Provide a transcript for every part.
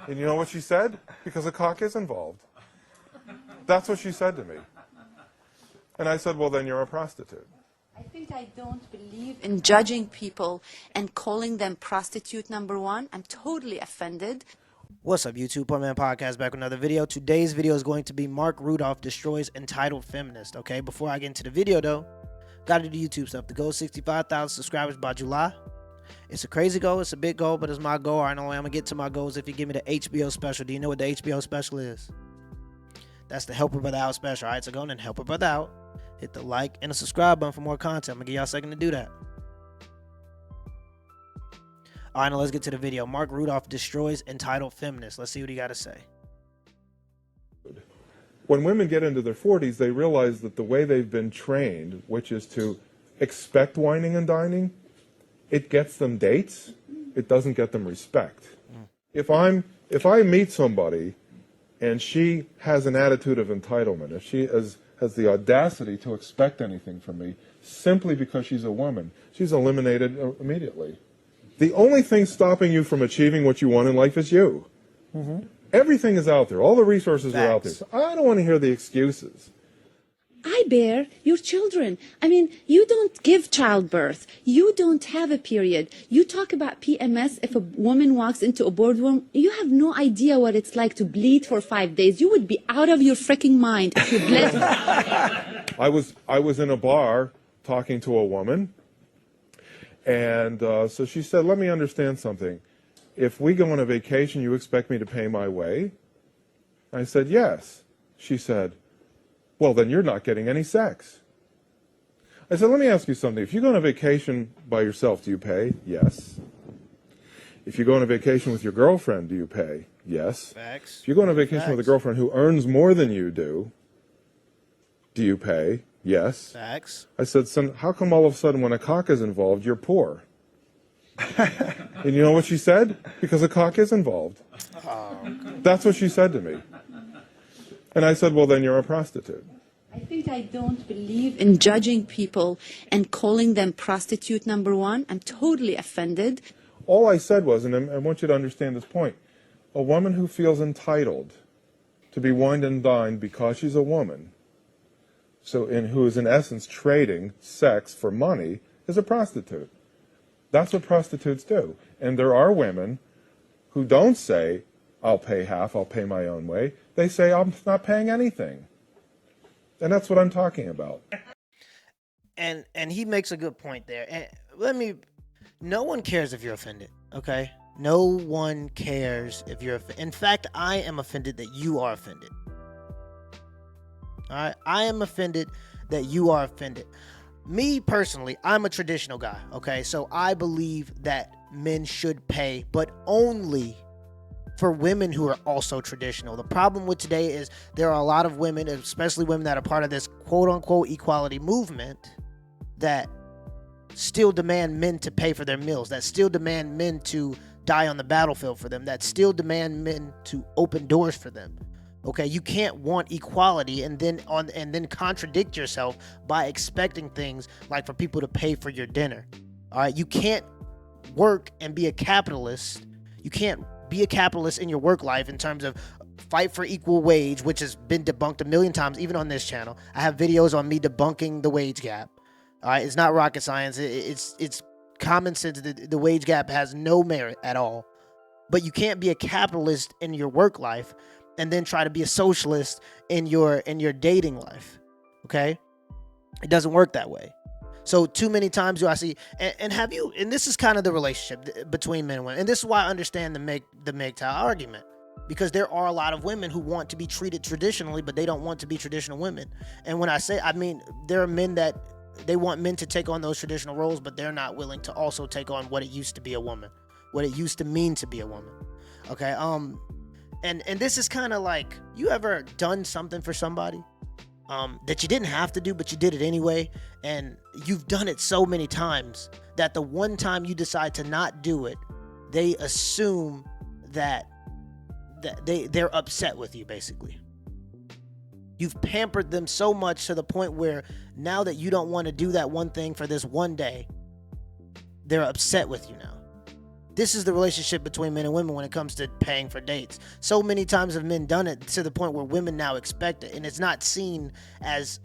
And you know what she said? Because a cock is involved. That's what she said to me. And I said, well, then you're a prostitute. I think I don't believe in judging people and calling them prostitute, number one. I'm totally offended. What's up, YouTube? Poor Man Podcast back with another video. Today's video is going to be Marc Rudov destroys entitled feminist. Okay, before I get into the video though, gotta do the YouTube stuff. The goal is 65,000 subscribers by July. It's a crazy goal, it's a big goal, but it's my goal. I know I'm gonna get to my goals if you give me the HBO special. Do you know what the HBO special is? That's the Help a Brother Out special. Alright, so go on and help a brother out. Hit the like and the subscribe button for more content. I'm gonna give y'all a second to do that. Alright, now let's get to the video. Marc Rudov destroys entitled feminist. Let's see what he got to say. When women get into their 40s, they realize that the way they've been trained, which is to expect whining and dining, it gets them dates. It doesn't get them respect. If I meet somebody and she has an attitude of entitlement, if she has the audacity to expect anything from me simply because she's a woman, she's eliminated immediately. The only thing stopping you from achieving what you want in life is you. Everything is out there. All the resources are out there. So I don't want to hear the excuses. I bear your children. I mean, you don't give childbirth. You don't have a period. You talk about PMS. If a woman walks into a boardroom, you have no idea what it's like to bleed for 5 days. You would be out of your freaking mind if you bled. I was in a bar talking to a woman, and so she said, let me understand something. If we go on a vacation, you expect me to pay my way? I said, yes. She said, well, then you're not getting any sex. I said, let me ask you something. If you go on a vacation by yourself, do you pay? Yes. If you go on a vacation with your girlfriend, do you pay? Yes. Facts. If you go on a vacation with a girlfriend who earns more than you do you pay? Yes. Facts. I said, son, how come all of a sudden when a cock is involved, you're poor? And you know what she said? Because a cock is involved. That's what she said to me. And I said, well, then you're a prostitute. I think I don't believe in judging people and calling them prostitute, number one. I'm totally offended. All I said was, and I want you to understand this point, a woman who feels entitled to be wined and dined because she's a woman, and who is in essence trading sex for money, is a prostitute. That's what prostitutes do. And there are women who don't say, I'll pay half, I'll pay my own way. They say, I'm not paying anything. And that's what I'm talking about. And he makes a good point there. And no one cares if you're offended, okay? No one cares if you're offended. In fact, I am offended that you are offended. All right? I am offended that you are offended. Me personally, I'm a traditional guy, okay? So I believe that men should pay, but only for women who are also traditional. The problem with today is there are a lot of women, especially women that are part of this quote-unquote equality movement, that still demand men to pay for their meals, that still demand men to die on the battlefield for them, that still demand men to open doors for them. Okay, you can't want equality and then contradict yourself by expecting things like for people to pay for your dinner. All right, you can't work and be a capitalist. You can't be a capitalist in your work life in terms of fight for equal wage, which has been debunked a million times, even on this channel. I have videos on me debunking the wage gap. All right, it's not rocket science. It's common sense. The wage gap has no merit at all. But you can't be a capitalist in your work life and then try to be a socialist in your dating life. Okay, it doesn't work that way. So too many times do I see, and this is kind of the relationship between men and women, and this is why I understand the MGTOW argument, because there are a lot of women who want to be treated traditionally, but they don't want to be traditional women. And when I say, I mean, there are men that they want men to take on those traditional roles, but they're not willing to also take on what it used to be a woman, what it used to mean to be a woman. Okay, and this is kind of like, you ever done something for somebody that you didn't have to do, but you did it anyway, and you've done it so many times that the one time you decide to not do it, they assume that they're upset with you, basically. You've pampered them so much to the point where now that you don't want to do that one thing for this one day, they're upset with you now. This is the relationship between men and women when it comes to paying for dates. So many times have men done it to the point where women now expect it, and it's not seen as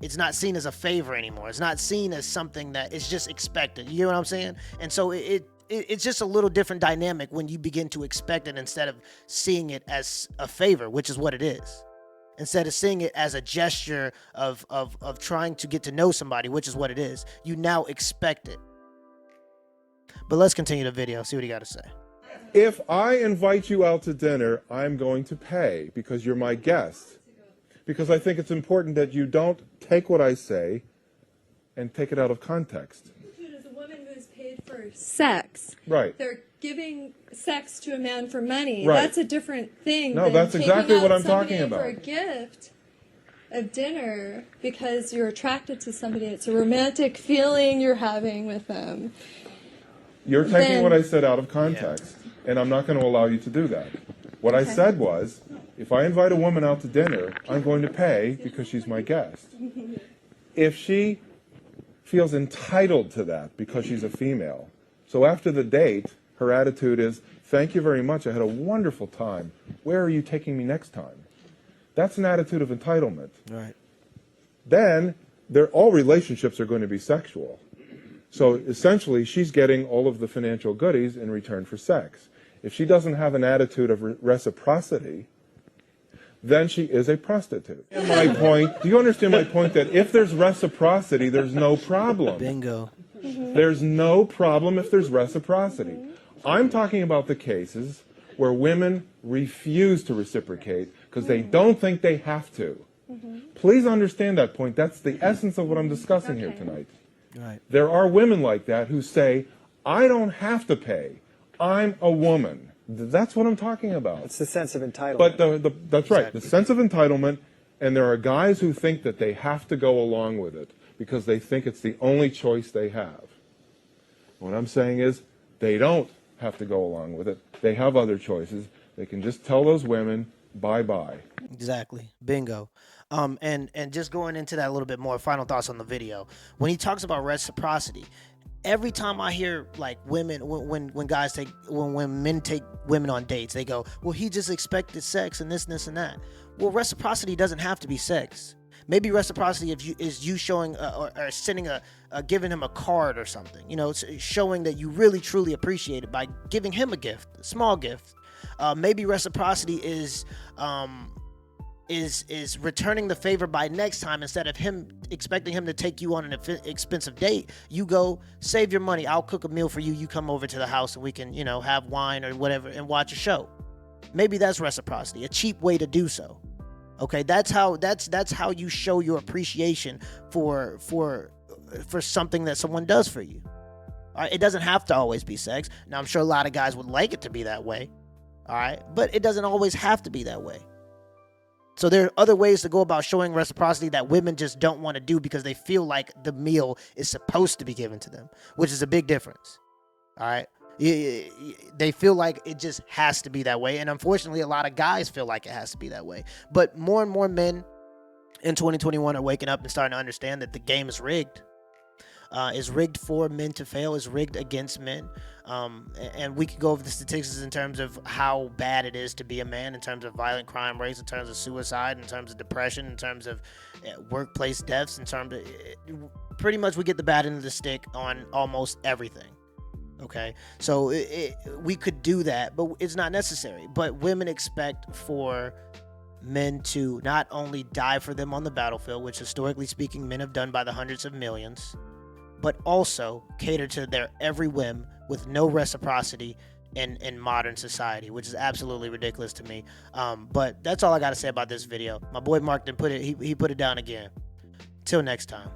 it's not seen as a favor anymore. It's not seen as something that is just expected. You know what I'm saying? And so it's just a little different dynamic when you begin to expect it instead of seeing it as a favor, which is what it is. Instead of seeing it as a gesture of trying to get to know somebody, which is what it is, you now expect it. But let's continue the video, see what he got to say. If I invite you out to dinner, I'm going to pay because you're my guest. Because I think it's important that you don't take what I say and take it out of context. As a woman who's paid for sex, Right. they're giving sex to a man for money. Right. That's a different thing. No, than that's exactly taking what out I'm talking somebody about. For a gift of dinner because you're attracted to somebody. It's a romantic feeling you're having with them. You're taking Then- what I said out of context, and I'm not going to allow you to do that. What I said was, if I invite a woman out to dinner, I'm going to pay because she's my guest. If she feels entitled to that because she's a female, so after the date, her attitude is, thank you very much, I had a wonderful time. Where are you taking me next time? That's an attitude of entitlement. Right. Then all relationships are going to be sexual. So essentially, she's getting all of the financial goodies in return for sex. If she doesn't have an attitude of reciprocity, then she is a prostitute. And my point, do you understand my point that if there's reciprocity, there's no problem? Bingo. There's no problem if there's reciprocity. I'm talking about the cases where women refuse to reciprocate because they don't think they have to. Please understand that point. That's the essence of what I'm discussing here tonight. Right. There are women like that who say, I don't have to pay. I'm a woman. That's what I'm talking about. It's the sense of entitlement. But that's right, the sense of entitlement, and there are guys who think that they have to go along with it because they think it's the only choice they have. What I'm saying is they don't have to go along with it. They have other choices. They can just tell those women, bye-bye. Exactly. Bingo. And just going into that a little bit more, final thoughts on the video. When he talks about reciprocity, every time I hear like women, when men take women on dates, they go, well, he just expected sex and this and that. Well, reciprocity doesn't have to be sex. Maybe reciprocity is you showing or sending giving him a card or something, you know, showing that you really truly appreciate it by giving him a gift, a small gift. Maybe reciprocity is returning the favor by next time. Instead of him expecting him to take you on an expensive date, you go, save your money, I'll cook a meal for you, you come over to the house and we can, you know, have wine or whatever and watch a show. Maybe that's reciprocity, a cheap way to do so. Okay, that's how you show your appreciation for something that someone does for you. All right, it doesn't have to always be sex. Now, I'm sure a lot of guys would like it to be that way. All right, but it doesn't always have to be that way. So there are other ways to go about showing reciprocity that women just don't want to do because they feel like the meal is supposed to be given to them, which is a big difference. All right. They feel like it just has to be that way. And unfortunately, a lot of guys feel like it has to be that way. But more and more men in 2021 are waking up and starting to understand that the game is rigged. Is rigged for men to fail, is rigged against men. And we could go over the statistics in terms of how bad it is to be a man, in terms of violent crime rates, in terms of suicide, in terms of depression, in terms of workplace deaths, in terms of pretty much we get the bad end of the stick on almost everything. Okay, so we could do that, but it's not necessary. But women expect for men to not only die for them on the battlefield, which historically speaking men have done by the hundreds of millions, but also cater to their every whim with no reciprocity in modern society, which is absolutely ridiculous to me. But that's all I got to say about this video. My boy Mark didn't put it, he put it down again. Till next time.